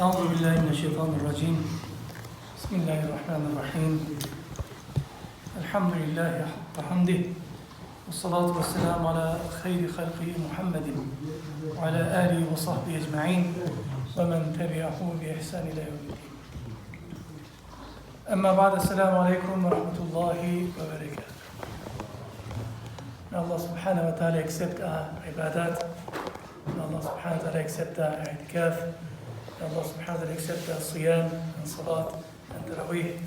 أعوذ بالله من الشيطان الرجيم بسم الله الرحمن الرحيم الحمد لله حق حمده والصلاة والسلام على خير خلقه محمد وعلى آله وصحبه أجمعين ومن تبعه بإحسان إلى يوم الدين أما بعد السلام عليكم ورحمة الله وبركاته. May Allah subhanahu wa ta'ala accept our ibadat. May Allah subhanahu wa ta'ala accept our i'tikaf. May Allah subhanahu wa ta'ala accept our siyam and salat and tarawih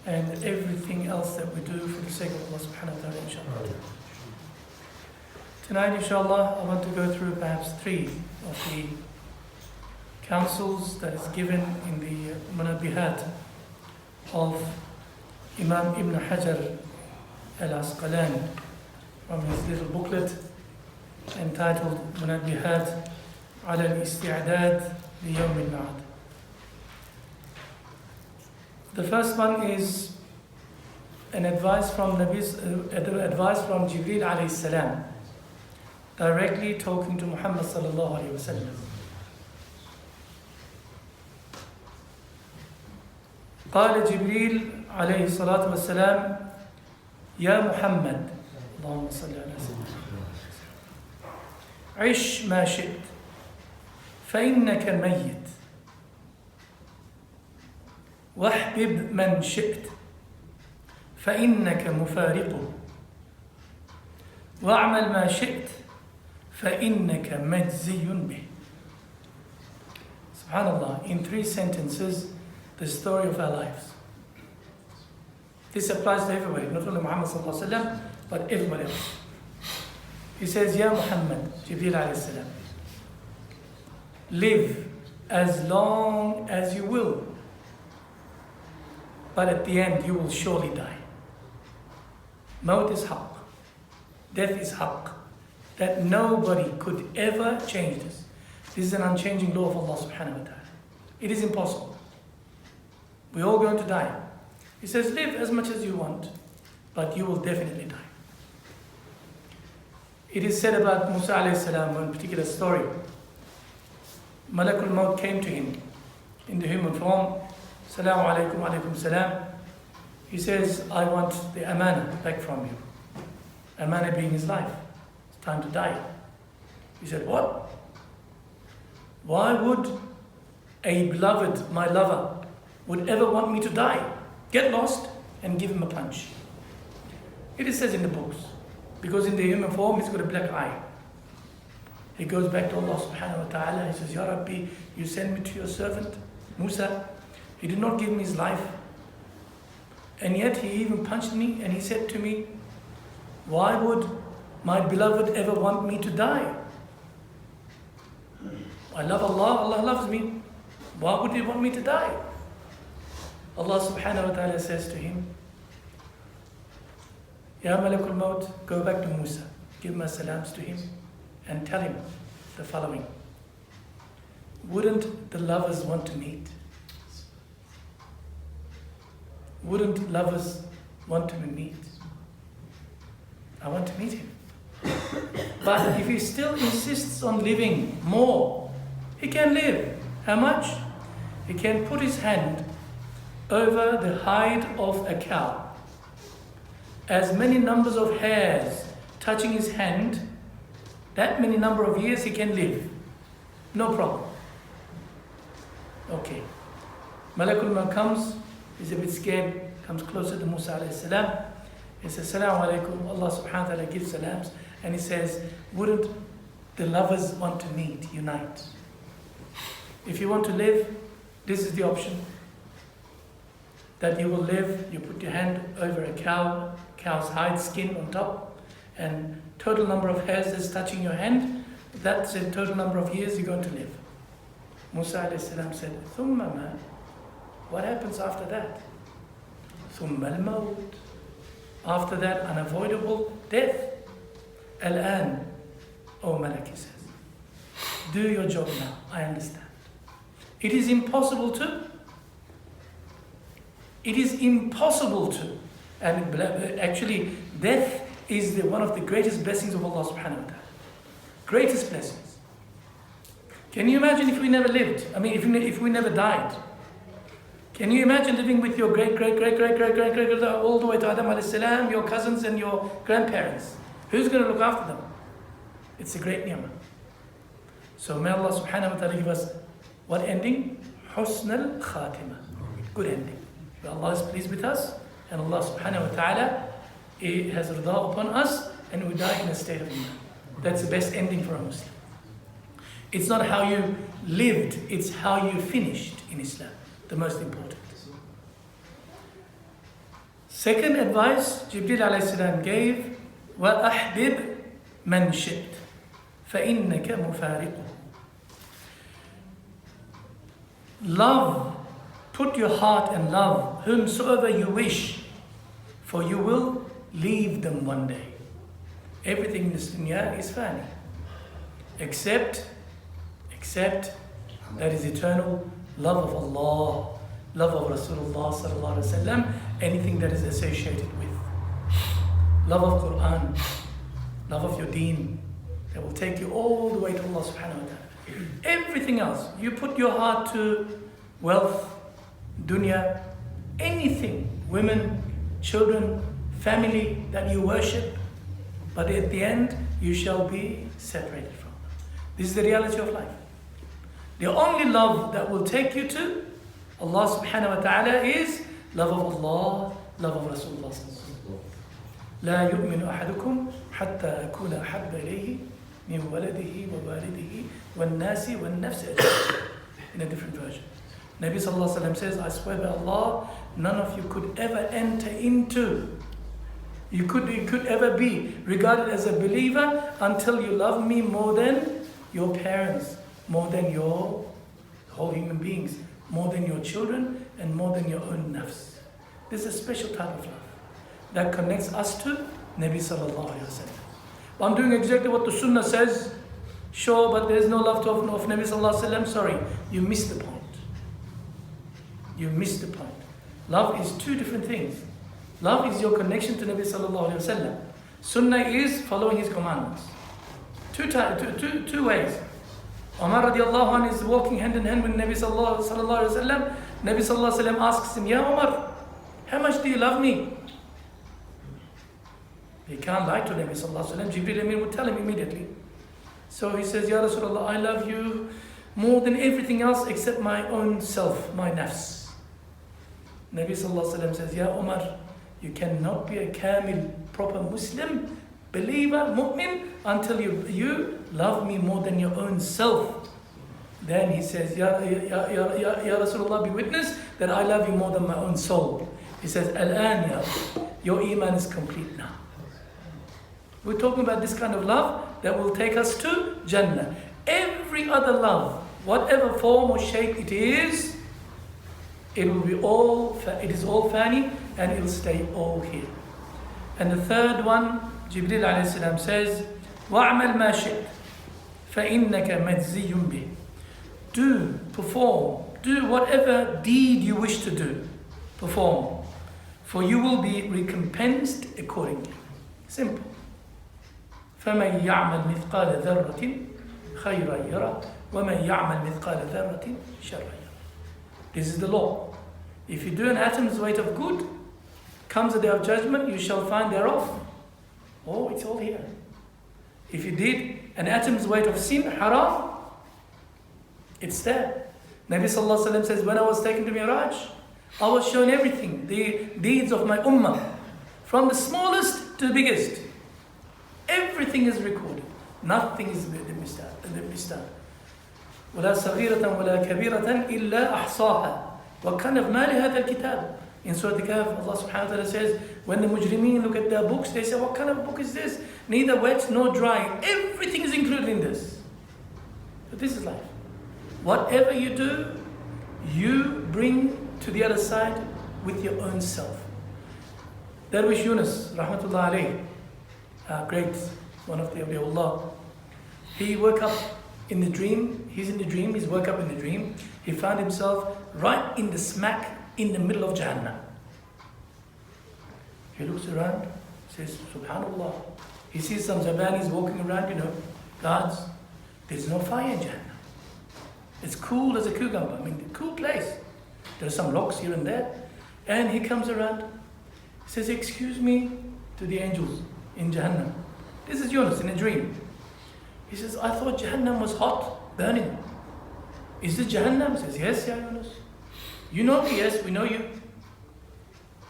and everything else that we do for the sake of Allah subhanahu wa ta'ala, inshallah. Tonight, inshallah, I want to go through perhaps 3 of the counsels that is given in the Munabihat of Imam Ibn Hajar al-Asqalani from his little booklet entitled Munabihat ala al-Isti'adad li Yawm al-Ma'ad. The first one is an advice from Jibreel A.S, directly talking to Muhammad sallallahu alayhi wa sallam. قال جبريل عليه الصلاة والسلام يا محمد اللهم صل على سيدنا عش ما شئت فإنك ميت واحبب من شئت فإنك مفارقه واعمل ما شئت فإنك مجزي به. Subhanallah, in 3 sentences the story of our lives. This applies to everybody, not only Muhammad sallallahu alaihi wasallam, but everybody else. He says, Ya Muhammad, Jibreel A.S, live as long as you will, but at the end you will surely die. Maut is haqq. Death is haqq. That nobody could ever change this. This is an unchanging law of Allah subhanahu wa ta'ala. It is impossible. We're all going to die. He says, live as much as you want, but you will definitely die. It is said about Musa alayhi salam, one particular story. Malakul Maut came to him in the human form. Salamu alaykum, alaykum salam. He says, I want the amana back from you. Amana being his life. It's time to die. He said, what? Why would a beloved, my lover, would ever want me to die? Get lost and give him a punch. It says in the books, because in the human form he's got a black eye. He goes back to Allah subhanahu wa ta'ala. He says, Ya Rabbi, you send me to your servant Musa. He did not give me his life, and yet he even punched me, and he said to me, why would my beloved ever want me to die? I love Allah, Allah loves me. Why would he want me to die? Allah subhanahu wa ta'ala says to him, Ya Malakul Maut, go back to Musa, give my salams to him, and tell him the following. Wouldn't the lovers want to meet? Wouldn't lovers want to meet? I want to meet him. But if he still insists on living more, he can live. How much? He can put his hand over the hide of a cow. As many numbers of hairs touching his hand, that many number of years he can live. No problem. Okay. Malakul Maut comes, he's a bit scared, comes closer to Musa alayhi salam. He says, Assalamu alaikum. Allah subhanahu wa ta'ala gives salams, and he says, wouldn't the lovers want to meet, unite? If you want to live, this is the option. That you will live, you put your hand over a cow's hide skin on top, and total number of hairs that's touching your hand, that's the total number of years you're going to live. Musa alayhi salam said, Thumma ma? What happens after that? Thumma al-maut. After that, unavoidable death. Al-an, O Malak, he says. Do your job now, I understand. It is impossible to. It is impossible to. And actually, death is one of the greatest blessings of Allah subhanahu wa ta'ala. Greatest blessings. Can you imagine if we never lived? I mean, if we never died? Can you imagine living with your great all the way to Adam alayhi salam, your cousins and your grandparents? Who's going to look after them? It's a great ni'mah. So may Allah subhanahu wa ta'ala give us what ending? Husn al-khatimah. Good ending. Allah is pleased with us, and Allah subhanahu wa ta'ala has rida upon us, and we die in a state of iman. That's the best ending for a Muslim. It's not how you lived, it's how you finished in Islam. The most important. Second advice Jibreel A.S. gave, وَأَحْبِبْ مَنْ شِئْتَ فَإِنَّكَ مُفَارِقُهُ. Love, put your heart and love whomsoever you wish, for you will leave them one day. Everything in this dunya is fani, except that is eternal love of Allah, love of Rasulullah sallallahu alaihi wasallam, anything that is associated with love of Quran, love of your deen, that will take you all the way to Allah subhanahu wa ta'ala. Everything else, you put your heart to wealth, dunya, anything, women, children, family that you worship, but at the end you shall be separated from them. This is the reality of life. The only love that will take you to Allah subhanahu wa ta'ala is love of Allah, love of Rasulullah. لا يؤمن أحدكم حتى أكون أحب إليه من ولده ووالده والناس والنفس أجمعين. In a different version. Nabi sallallahu alaihi wasallam says, I swear by Allah, none of you could ever enter into, you could ever be regarded as a believer until you love me more than your parents, more than your whole human beings, more than your children, and more than your own nafs. This is a special type of love that connects us to Nabi sallallahu alaihi wasallam. I'm doing exactly what the Sunnah says, sure, but there's no love of Nabi sallallahu alaihi wasallam. Sorry, you missed the point. You missed the point. Love is two different things. Love is your connection to Nabi sallallahu alaihi wasallam. Sunnah is following his commandments. Two ways. Umar radiallahu anh is walking hand in hand with Nabi sallallahu alaihi wasallam. Nabi sallallahu alaihi wasallam asks him, Ya Umar, how much do you love me? He can't lie to Nabi sallallahu alaihi wasallam. Jibreel Amin would tell him immediately. So he says, Ya Rasulullah, I love you more than everything else except my own self, my nafs. Nabi sallallahu alaihi wasallam says, Ya Umar, you cannot be a kamil, proper Muslim, believer, mu'min, until you love me more than your own self. Then he says, Ya Rasulullah, be witness that I love you more than my own soul. He says, Al-an, ya, your iman is complete now. We're talking about this kind of love that will take us to Jannah. Every other love, whatever form or shape it is all fani, and it will stay all here. And the third one, Jibreel A.S. says, وَعْمَلْ مَا شِئْتَ فَإِنَّكَ مَجْزِيٌّ بِهِ. Do whatever deed you wish to do, perform, for you will be recompensed accordingly. Simple. فَمَنْ يَعْمَلْ مِثْقَالَ ذَرَّةٍ خَيْرًا يَرَى وَمَنْ يَعْمَلْ مِثْقَالَ ذَرَّةٍ شَرًّا يَرَى. This is the law. If you do an atom's weight of good, comes the day of judgment, you shall find thereof. Oh, it's all here. If you did an atom's weight of sin, haram, it's there. Nabi sallallahu alaihi wasallam says, when I was taken to Miraj, I was shown everything, the deeds of my ummah, from the smallest to the biggest. Everything is recorded. Nothing is missed out. ولا صغيرة ولا كبيرة إلا أحصاها وكان في مال هذا الكتاب. In Surah Al-Kahf, Allah subhanahu wa ta'ala says, when the mujrimeen look at their books, they say, what kind of book is this? Neither wet nor dry. Everything is included in this. But this is life. Whatever you do, you bring to the other side with your own self. Darwish Yunus, rahmatullah alayhi, great, one of the awliyaullah, he woke up in the dream, he's woke up in the dream, he found himself right in the smack in the middle of Jahannam. He looks around, says, Subhanallah. He sees some Zabanis walking around, guards. There's no fire in Jahannam. It's cool as a cucumber. I mean, cool place. There are some rocks here and there. And he comes around, says, excuse me, to the angels in Jahannam. This is Yunus in a dream. He says, I thought Jahannam was hot, burning. Is this Jahannam? He says, yes, Ya Yunus. You know me? Yes, we know you.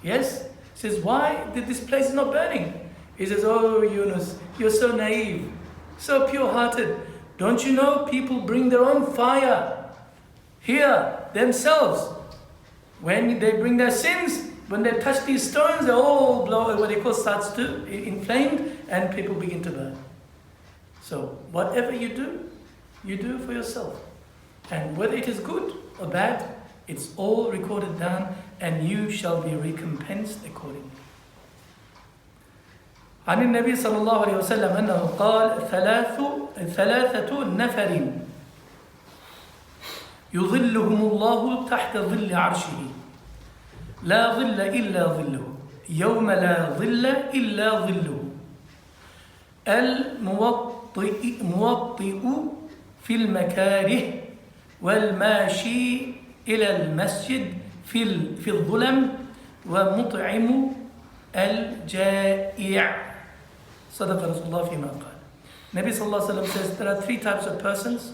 Yes? He says, why did this place not burning? He says, oh Yunus, you're so naive, so pure-hearted. Don't you know people bring their own fire here themselves? When they bring their sins, when they touch these stones, they all blow, what they call starts to inflamed, and people begin to burn. So whatever you do for yourself. And whether it is good or bad, it's all recorded down, and you shall be recompensed accordingly. عن النبي صلى الله عليه وسلم أنه قال ثلاثة نفر يظلهم الله تحت ظل عرشه لا ظل إلا ظله يوم لا ظل إلا ظله الموطئ في المكاره والماشي إلى المسجد في الظلم ومطعم الجائع صدق رسول الله فيما قال. Nabi sallallahu alaihi wasallam says there are three types of persons,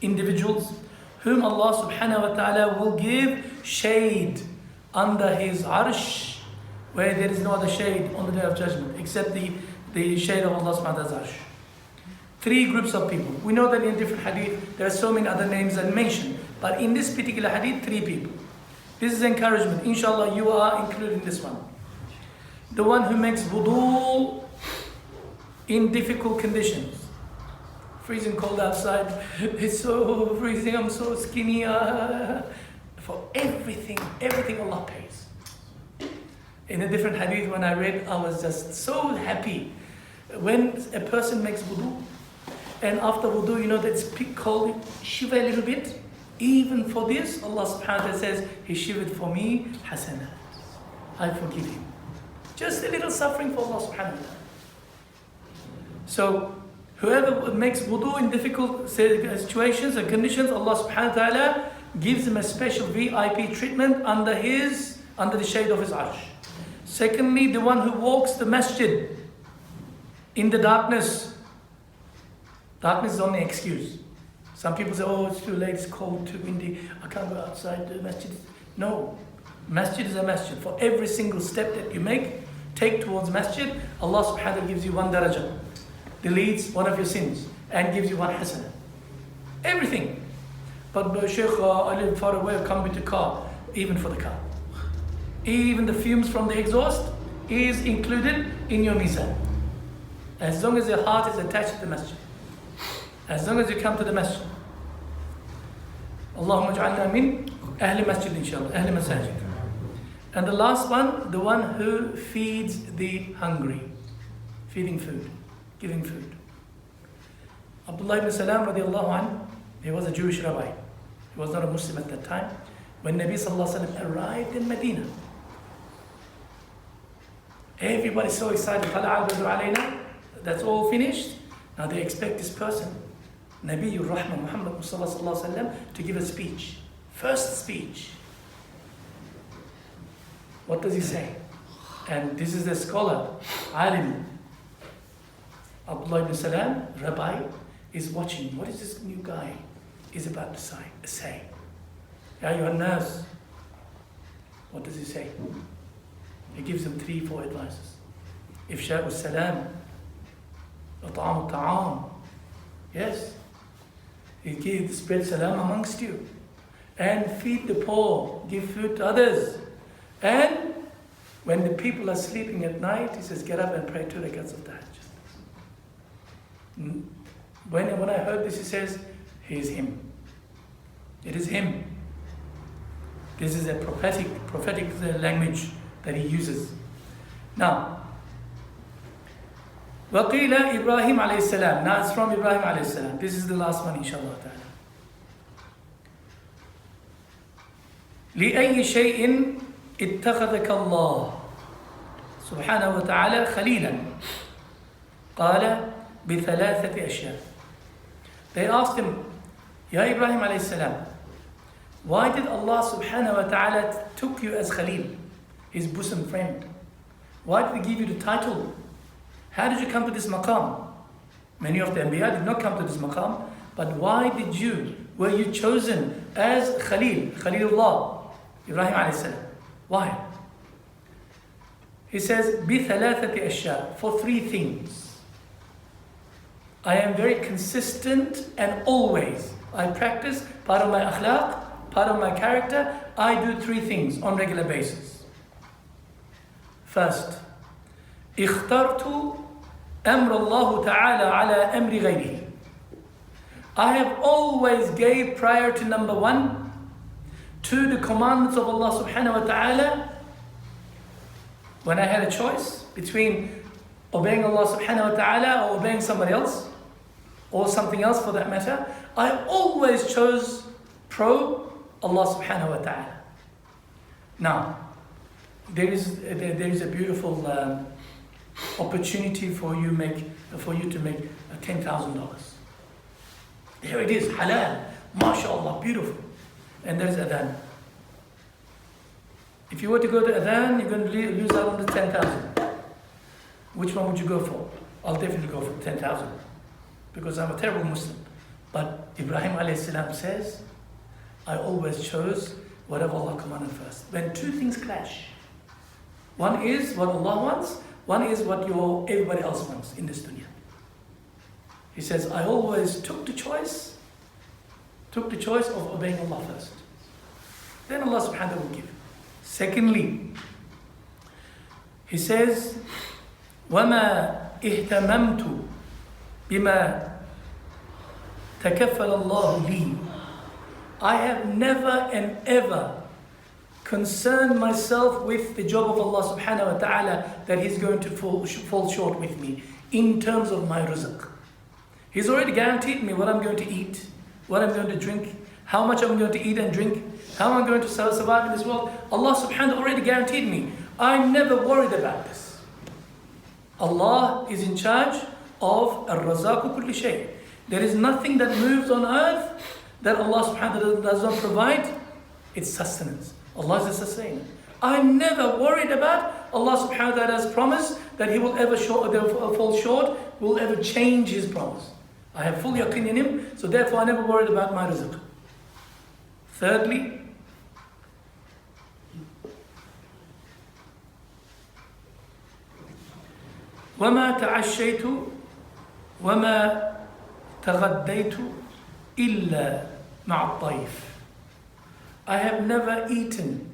individuals, whom Allah subhanahu wa ta'ala will give shade under His arsh, where there is no other shade on the day of judgment except the shade of Allah subhanahu wa ta'ala's arsh. Three groups of people. We know that in different hadith there are so many other names that mentioned, but in this particular hadith, three people. This is encouragement. Inshallah, you are included in this one. The one who makes wudu in difficult conditions. Freezing cold outside, it's so freezing, I'm so skinny. For everything Allah pays. In a different hadith when I read, I was just so happy. When a person makes wudu, and after wudu, you know that it's cold, shiver a little bit. Even for this, Allah subhanahu wa ta'ala says, He shivered for me, hasana. I forgive him. Just a little suffering for Allah subhanahu wa ta'ala. So, whoever makes wudu in difficult situations and conditions, Allah subhanahu wa ta'ala gives him a special VIP treatment under the shade of His arsh. Secondly, the one who walks the masjid in the darkness. Darkness is only an excuse. Some people say, oh, it's too late, it's cold, too windy, I can't go outside the masjid. No, masjid is a masjid. For every single step that you take towards masjid, Allah subhanahu wa ta'ala gives you one darajah, deletes one of your sins, and gives you one hasanah. Everything. But Shaykh, I live far away, come with the car, even for the car. Even the fumes from the exhaust is included in your mizan. As long as your heart is attached to the masjid. As long as you come to the masjid. Allahumma ja'alna min ahli masjid inshallah, ahli masajid. And the last one, the one who feeds the hungry. Feeding food, giving food. Abdullah ibn Salam radiallahu anhu, he was a Jewish rabbi. He was not a Muslim at that time. When Nabi sallallahu alaihi wasallam arrived in Medina, everybody's so excited. That's all finished. Now they expect this person, Nabiyyur Rahmah Muhammad sallallahu alaihi wasallam, to give a speech. First speech. What does he say? And this is the scholar, alim, Abdullah ibn Salam, rabbi, is watching. What is this new guy is about to say? Ya ayyuhan nas. What does he say? He gives them 3-4 advices. Ifsha'u salam, at'amu ta'am. Yes. He spread salam amongst you. And feed the poor, give food to others. And when the people are sleeping at night, he says, get up and pray 2 rakats of tahajjud. When I heard this, he says, he is him. It is him. This is a prophetic language that he uses. Now, وَقِيلَ Ibrahim alayhi salam. Now it's from Ibrahim alayhi salam. This is the last one, inshallah ta'ala. لأي شيء اتخذك الله سبحانه وتعالى خليلا قال بثلاثة أشياء. They asked him, Ya Ibrahim alayhi salam, why did Allah subhanahu wa ta'ala took you as Khalil, his bosom friend? Why did he give you the title? How did you come to this maqam? Many of the Anbiya did not come to this maqam, but why were you chosen as Khalilullah, Ibrahim alayhi salam? Why? He says, بِثَلَاثَةِ أَشْيَاء, for three things. I am very consistent and always. I practice, part of my akhlaq, part of my character, I do three things on regular basis. First, اخترت أمر الله تعالى على أمر غيره. I have always gave priority number one to the commandments of Allah subhanahu wa ta'ala. When I had a choice between obeying Allah subhanahu wa ta'ala or obeying somebody else, or something else for that matter, I always chose pro Allah subhanahu wa ta'ala. Now, there is a beautiful opportunity for you to make $10,000. There it is, halal, mashallah, beautiful. And there's adhan. If you were to go to adhan, you're going to lose out on the 10,000. Which one would you go for? I'll definitely go for 10,000 because I'm a terrible Muslim. But Ibrahim alayhi salam says, I always chose whatever Allah commanded first. When two things clash, one is what Allah wants, one is what everybody else wants in this dunya. He says, I always took the choice of obeying Allah first. Then Allah subhanahu wa ta'ala will give. Secondly, he says, وَمَا اهْتَمَمْتُ بِمَا تَكَفَّلَ اللَّهُ لِي. I have never and ever concerned myself with the job of Allah subhanahu wa ta'ala that He's going to fall short with me in terms of my rizq. He's already guaranteed me what I'm going to eat, what I'm going to drink, how much I'm going to eat and drink, how I'm going to survive in this world. Allah subhanahu wa ta'ala already guaranteed me. I'm never worried about this. Allah is in charge of al-razaqu kulli shay. There is nothing that moves on earth that Allah subhanahu wa ta'ala does not provide. It's sustenance. Allah is a sustainer. I'm never worried about Allah subhanahu wa ta'ala's promise that He will ever fall short, will ever change His promise. I have full yaqeen in Him, so therefore I never worried about my rizq. Thirdly, وَمَا تَعَشَّيْتُ وَمَا تَغَدَّيْتُ إِلَّا مَعَ الطَّيْفِ. I have never eaten,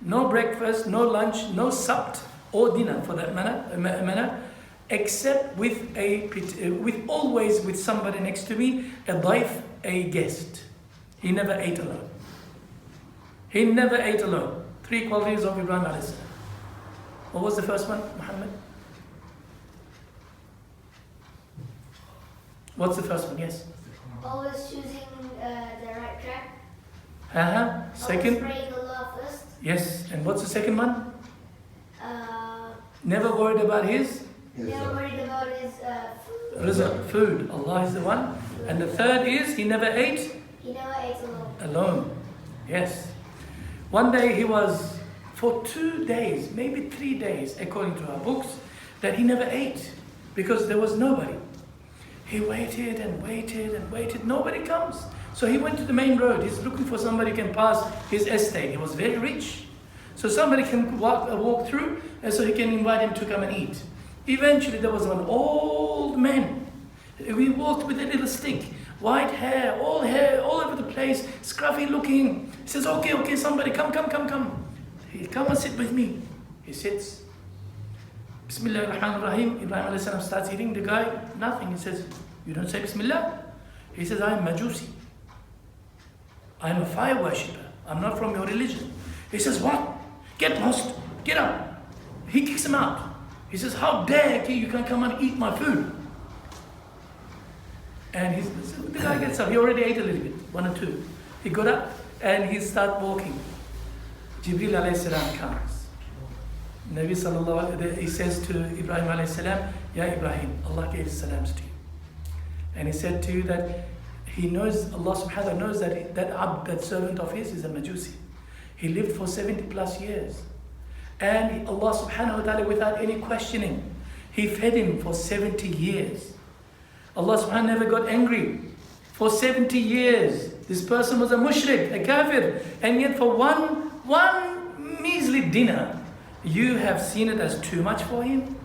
no breakfast, no lunch, no supped, or dinner for that matter, except always with somebody next to me, a daif, a guest. He never ate alone. He never ate alone. Three qualities of Ibrahim a.s. What was the first one, Muhammad? What's the first one? Yes. Always choosing the right track. Second. Always praying Allah first. Yes. And what's the second one? Never worried about his? Never worried about his rizq, food. Allah is the one. And the third is he never ate? He never ate alone. Alone. Yes. One day he was, for 2 days, maybe 3 days, according to our books, that he never ate because there was nobody. He waited and waited and waited. Nobody comes. So he went to the main road. He's looking for somebody who can pass his estate. He was very rich. So somebody can walk through, and so he can invite him to come and eat. Eventually there was an old man. He walked with a little stick. White hair all over the place, scruffy looking. He says, okay, somebody, come. He come and sit with me. He sits. Bismillah ar-Rahman ar-Rahim. Ibrahim a.s. starts eating. The guy, nothing. He says, you don't say Bismillah? He says, I'm Majusi. I'm a fire worshipper. I'm not from your religion. He says, what? Get lost. Get up. He kicks him out. He says, how dare you can come and eat my food? And the guy gets up. He already ate a little bit, 1 or 2. He got up and he started walking. Jibreel A.S. comes. Nabi sallallahu alayhi wa sallam, he says to Ibrahim alayhi salam, Ya Ibrahim, Allah gave his salams to you. And he said to you that he knows, Allah subhanahu wa ta'ala knows that that abd, that servant of his, is a Majusi. He lived for 70 plus years. And Allah subhanahu wa ta'ala, without any questioning, He fed him for 70 years. Allah subhanahu wa ta'ala never got angry. For 70 years, this person was a mushrik, a kafir. And yet for one measly dinner, you have seen it as too much for him.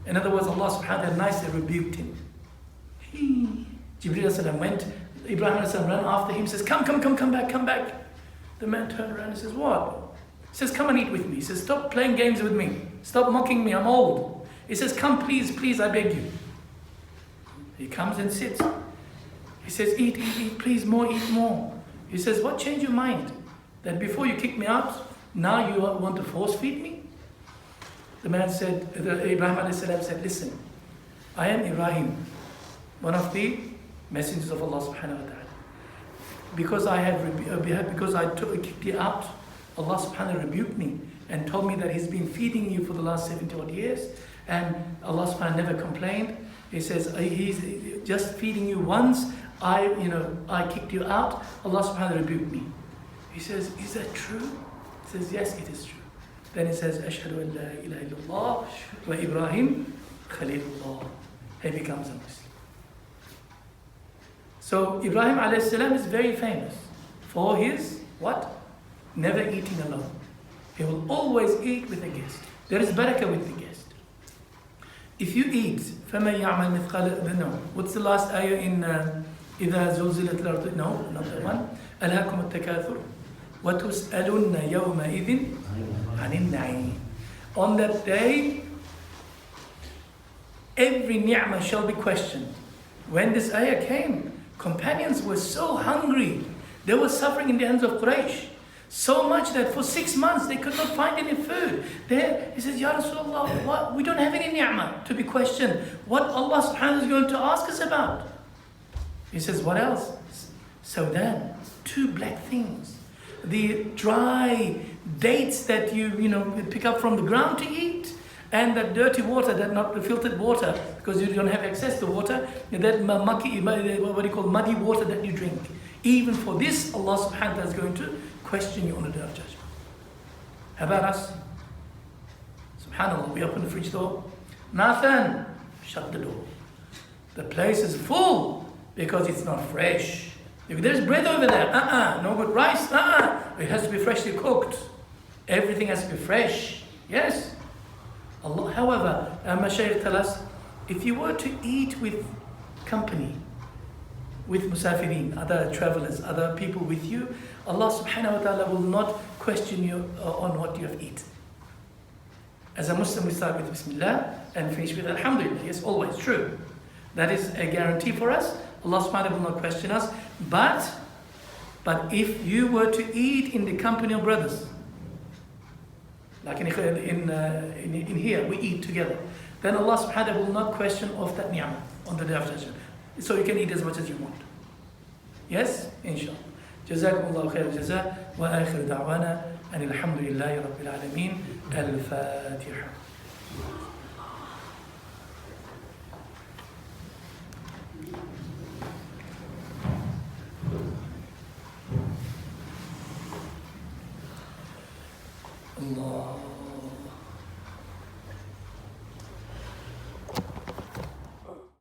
In other words, Allah subhanahu wa ta'ala nicely rebuked him. Jibreel A.S went, Ibrahim A.S ran after him, says, come back. The man turned around and says, what? He says, come and eat with me. He says, stop playing games with me. Stop mocking me, I'm old. He says, come please, I beg you. He comes and sits. He says, eat, please, eat more. He says, what changed your mind? That before you kicked me out, now you want to force feed me? The man said, Ibrahim A.S said, listen, I am Ibrahim, one of the messengers of Allah subhanahu wa ta'ala. Because I kicked you out, Allah subhanahu wa ta'ala rebuked me and told me that He's been feeding you for the last 70 odd years, and Allah subhanahu wa ta'ala never complained. He says, He's just feeding you once. I kicked you out. Allah subhanahu wa ta'ala rebuked me. He says, is that true? He says, yes, it is true. Then he says, Ashhadu an la ilaha illallah wa Ibrahim Khalilullah. He becomes a Muslim. So Ibrahim A.S. is very famous for his what? Never eating alone. He will always eat with a guest. There is barakah with the guest. If you eat, فَمَنْ يَعْمَلْ مِثْقَالَ No. What's the last ayah in إِذَا زُلْزِلَتِ الْأَرْضُ? No, not that one. أَلْهَاكُمُ التَّكَاثُرُ وَتُسْأَلُنَّ يَوْمَئِذٍ عَنِ النَّعِيمِ. On that day, every ni'mah shall be questioned. When this ayah came, companions were so hungry. They were suffering in the hands of Quraysh. So much that for 6 months they could not find any food. He says, Ya Rasulullah, what? We don't have any ni'mah to be questioned. What Allah subhanahu wa ta'ala is going to ask us about? He says, what else? So then, 2 black things. The dry dates that you pick up from the ground to eat, and that dirty water, that not the filtered water, because you don't have access to water, that muddy water that you drink. Even for this, Allah subhanahu wa ta'ala is going to question you on the day of judgment. How about us? SubhanAllah, we open the fridge door. Nathan, shut the door. The place is full because it's not fresh. If there's bread over there, no good rice, it has to be freshly cooked. Everything has to be fresh. Yes. Allah, however, Mashaykh tell us, if you were to eat with company, with musafirin, other travelers, other people with you, Allah subhanahu wa ta'ala will not question you on what you have eaten. As a Muslim, we start with Bismillah and finish with Alhamdulillah. Yes, always true. That is a guarantee for us. Allah subhanahu wa ta'ala will not question us. But if you were to eat in the company of brothers, like in here, we eat together, then Allah subhanahu wa ta'ala will not question of that ni'mah on the day of judgment. So you can eat as much as you want. Yes? Inshallah. Jazakumullahu khair al-jazaa wa akhir da'wana and alhamdulillahi rabbil alameen. Al-Fatiha.